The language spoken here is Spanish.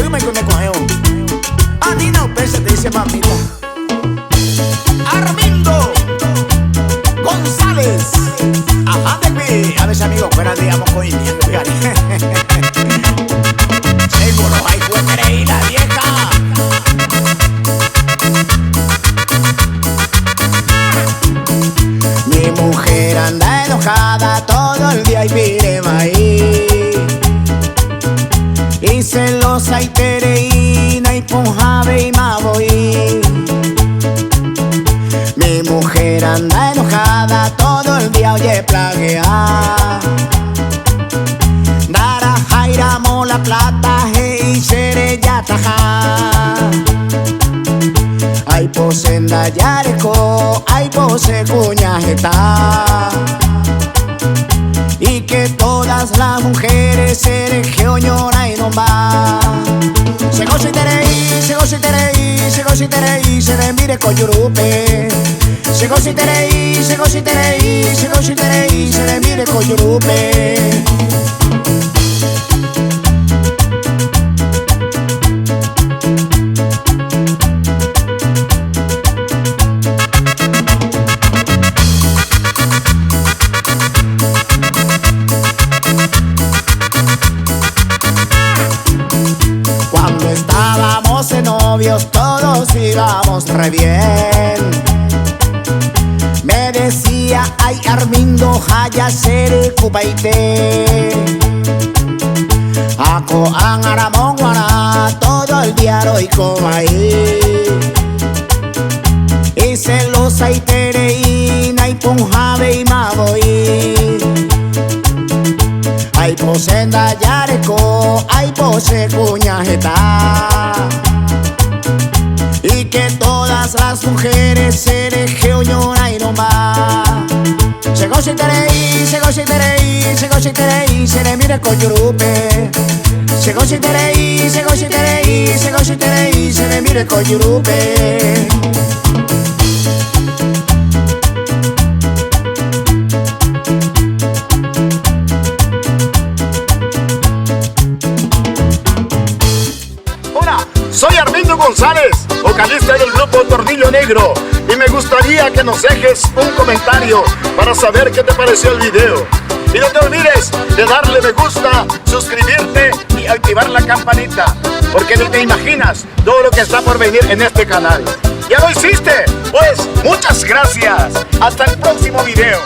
me cogió. A ti no pesa, te dice mamita. Armindo González. Ajá, de a veces amigos, fuera digamos con India. Seguro hay que y la vieja. Mi mujer anda enojada todo el día y pide maíz. Y celosa y tereína y ponjave y maboí. Mi mujer anda enojada todo el día, oye, plaguea. Dara jaira mola plata y seré ya taja. Ay posenda yareco, ay pose cuñajeta. Y que todas las mujeres se deje oñora y no va. Se goza y tereí, se goza y tereí, se goza y tereí, se le mire coyurupe. Se goza y tereí, se goza y tereí, se goza y tereí, se le mire coyurupe. Cuando estábamos de novios todos íbamos re bien. Me decía, ay Armindo, jaya ser cubaite. Ako ang aramong guara, todo el día y comaí. Y celosa y tereína y punjave y maboí. Ay posenda yareco, ay pose cuñajeta. Y que todas las mujeres se deje oñora y no va. Se goza y tereí, se goza y tereí, se goza y tereí, se le mire coyurupe. Se goza y tereí, se goza y tereí, se goza y tereí, se le mire coyurupe. Soy Armindo González, vocalista del grupo Tornillo Negro, y me gustaría que nos dejes un comentario para saber qué te pareció el video. Y no te olvides de darle me gusta, suscribirte y activar la campanita, porque ni te imaginas todo lo que está por venir en este canal. ¿Ya lo hiciste? Pues muchas gracias. Hasta el próximo video.